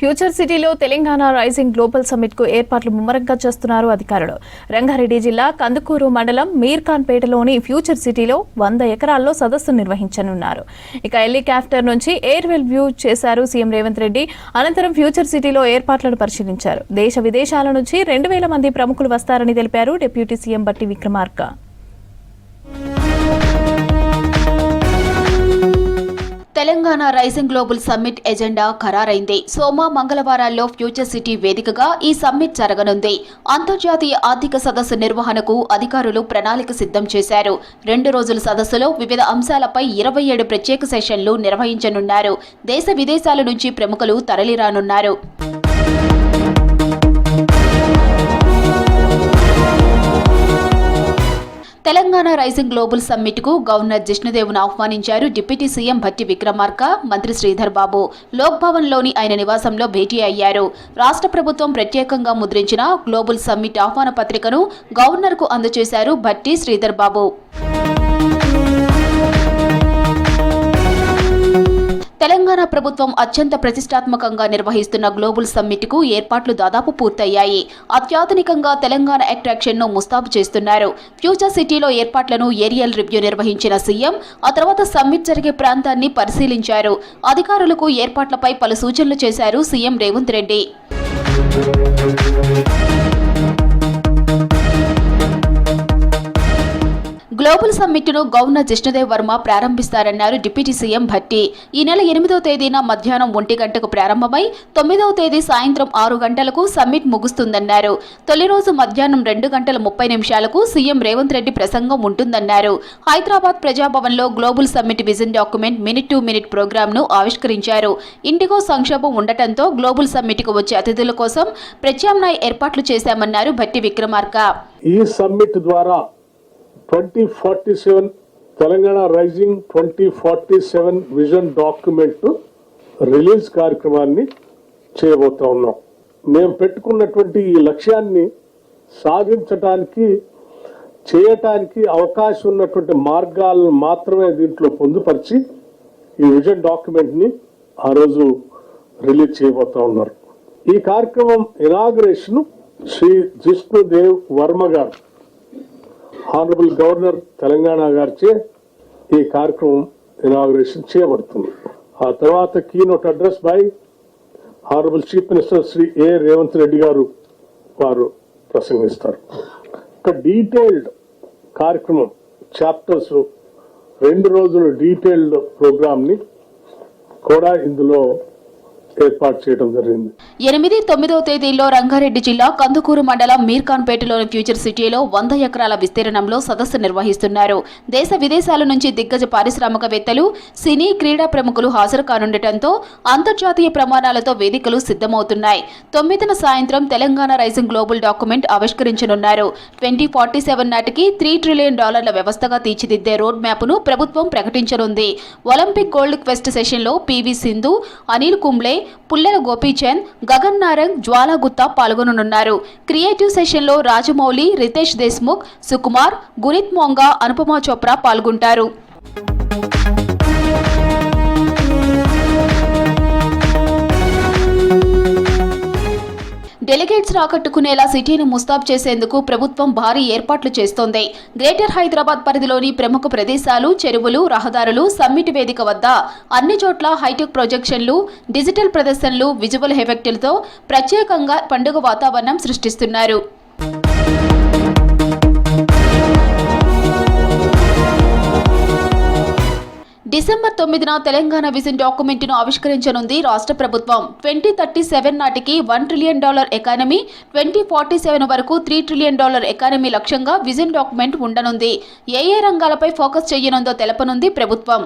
Future సిటీలో Telangana rising global summit కు ఏర్పాట్లు ముమ్మరంగా చేస్తున్నారు అధికారులు. రంగారెడ్డి జిల్లా కందుకూరు మండలం మీర్ఖాన్పేటలోని ఫ్యూచర్ సిటీలో 100 ఎకరాల్లో సదస్సు నిర్వహించనున్నారు. ఇక హెలికాప్టర్ నుంచి ఎయిర్వెల్ వ్యూ చేశారు సీఎం రేవంత్ రెడ్డి. అనంతరం ఫ్యూచర్ సిటీలో ఏర్పాట్లను పరిశీలించారు. దేశ విదేశాల నుంచి 2000 మంది ప్రముఖులు వస్తారని తెలిపారు deputy CM Bhatti Vikramarka. Telangana rising global summit agenda ఖరారైంది. సోమ మంగళవారాల్లో ఫ్యూచర్ సిటీ వేదికగా ఈ సమ్మిట్ జరగనుంది. అంతర్జాతీయ ఆర్థిక సదస్సు నిర్వహణకు అధికారులు ప్రణాళిక సిద్ధం చేశారు. 2 రోజుల సదస్సులో వివిధ అంశాలపై 27 ప్రత్యేక సెషన్లు నిర్వహించనున్నారు. దేశ విదేశాల నుంచి ప్రముఖులు తరలిరానున్నారు. తెలంగాణ రైజింగ్ గ్లోబల్ సమ్మిట్ కు గవర్నర్ జిష్ణుదేవ్ను ఆహ్వానించారు డిప్యూటీ సీఎం భట్టి విక్రమార్క. మంత్రి శ్రీధర్ బాబు లోక్ భవన్ లోని ఆయన నివాసంలో భేటీ అయ్యారు. రాష్ట్ర ప్రభుత్వం ప్రత్యేకంగా ముద్రించిన గ్లోబల్ సమ్మిట్ ఆహ్వాన పత్రికను గవర్నర్ కు అందజేశారు భట్టి శ్రీధర్ బాబు. తెలంగాణ ప్రభుత్వం అత్యంత ప్రతిష్టాత్మకంగా నిర్వహిస్తున్న గ్లోబల్ సమ్మిట్ కు ఏర్పాట్లు దాదాపు పూర్తయ్యాయి. అత్యాధునికంగా తెలంగాణ అట్రాక్షన్ ను ముస్తాబు చేస్తున్నారు. ఫ్యూచర్ సిటీలో ఏర్పాట్లను ఏరియల్ రివ్యూ నిర్వహించిన సీఎం ఆ తర్వాత సమ్మిట్ జరిగే ప్రాంతాన్ని పరిశీలించారు. అధికారులకు ఏర్పాట్లపై పలు సూచనలు చేశారు CM Revanth Reddy. Global summit ను గవర్నర్ జిష్ణుదేవ్ వర్మ ప్రారంభిస్తారన్నారు డిప్యూటీ సీఎం భట్టి. ఈ నెల 8వ తేదీన మధ్యాహ్నం 1 గంటకు ప్రారంభమై 9వ తేదీ సాయంత్రం 6 గంటలకు సమ్మిట్ ముగుస్తుందన్నారు. తొలి రోజు మధ్యాహ్నం 2:30 సీఎం రేవంత్ రెడ్డి ప్రసంగం ఉంటుందన్నారు. హైదరాబాద్ ప్రజాభవన్లో global summit vision document minute to minute program ను ఆవిష్కరించారు. ఇండిగో సంక్షోభం ఉండటంతో గ్లోబల్ సమ్మిట్ కు వచ్చే అతిథుల కోసం ప్రత్యామ్నాయ ఏర్పాట్లు చేశామన్నారు భట్టి విక్రమార్క. ఈ సమ్మిట్ ద్వారా 2047 Telangana rising 2047 vision document release కార్యక్రమాన్ని చేయబోతా ఉన్నాం. మేము పెట్టుకున్నటువంటి ఈ లక్ష్యాన్ని సాధించడానికి చేయటానికి అవకాశం ఉన్నటువంటి మార్గాలను మాత్రమే దీంట్లో పొందుపరిచి ఈ విజన్ డాక్యుమెంట్ని ఆ రోజు రిలీజ్ చేయబోతా ఉన్నారు. ఈ కార్యక్రమం ఇనాగ్రేషన్ శ్రీ జిష్ణుదేవ్ వర్మ గారు హానరబుల్ గవర్నర్ తెలంగాణ గారిచే ఈ కార్యక్రమం ఇనాగ్రేషన్ చేయబడుతుంది. ఆ తర్వాత keynote address by honourable chief minister Shri A Revanth Reddy గారు వారు ప్రసంగిస్తారు. ఒక డీటెయిల్డ్ కార్యక్రమం చాప్టర్స్ 2 రోజుల డీటెయిల్డ్ ప్రోగ్రామ్ ని కూడా ఇందులో ఏర్పాటు చేయడం జరిగింది. 8, 9వ తేదీల్లో రంగారెడ్డి జిల్లా కందుకూరు మండలం మీర్ఖాన్పేటలోని ఫ్యూచర్ సిటీలో 100 ఎకరాల విస్తీర్ణంలో సదస్సు నిర్వహిస్తున్నారు. దేశ విదేశాల నుంచి దిగ్గజ పారిశ్రామికవేత్తలు, సినీ, క్రీడా ప్రముఖులు హాజరు కానుండటంతో అంతర్జాతీయ ప్రమాణాలతో వేదికలు సిద్ధమవుతున్నాయి. 9న సాయంత్రం తెలంగాణ రైజింగ్ గ్లోబల్ డాక్యుమెంట్ ఆవిష్కరించనున్నారు. 2047 నాటికి $3 ట్రిలియన్ వ్యవస్థగా తీర్చిదిద్దే రోడ్ మ్యాప్ ను ప్రభుత్వం ప్రకటించనుంది. ఒలింపిక్ గోల్డ్ క్వెస్ట్ సెషన్ లో పివి సింధు, అనిల్ కుంబ్లే, పుల్లెల గోపీచంద్, గగన్ నారంగ్, జ్వాలా గుత్తా పాల్గొననున్నారు. క్రియేటివ్ సెషన్ లో రాజమౌళి, రితేష్ దేశ్ముఖ్, సుకుమార్, గురిత్ మోంగా, అనుపమా చోప్రా పాల్గొంటారు. డెలిగేట్స్ రాకట్టుకునేలా సిటీని ముస్తాబ్ చేసేందుకు ప్రభుత్వం భారీ ఏర్పాట్లు చేస్తోంది. గ్రేటర్ హైదరాబాద్ పరిధిలోని ప్రముఖ ప్రదేశాలు, చెరువులు, రహదారులు, సమ్మిట్ వేదిక వద్ద అన్ని చోట్ల హైటెక్ ప్రొజెక్షన్లు, డిజిటల్ ప్రదర్శనలు, విజువల్ ఎఫెక్టులతో ప్రత్యేకంగా పండుగ వాతావరణం సృష్టిస్తున్నారు. డిసెంబర్ 9న తెలంగాణ విజన్ డాక్యుమెంట్ ను ఆవిష్కరించనుంది రాష్ట్ర ప్రభుత్వం. 2037 నాటికి $1 ట్రిలియన్ ఎకానమీ, 2047 వరకు $3 ట్రిలియన్ ఎకానమీ లక్ష్యంగా విజన్ డాక్యుమెంట్ ఉండనుంది. ఏ రంగాలపై ఫోకస్ చేయనుందో తెలపనుంది ప్రభుత్వం.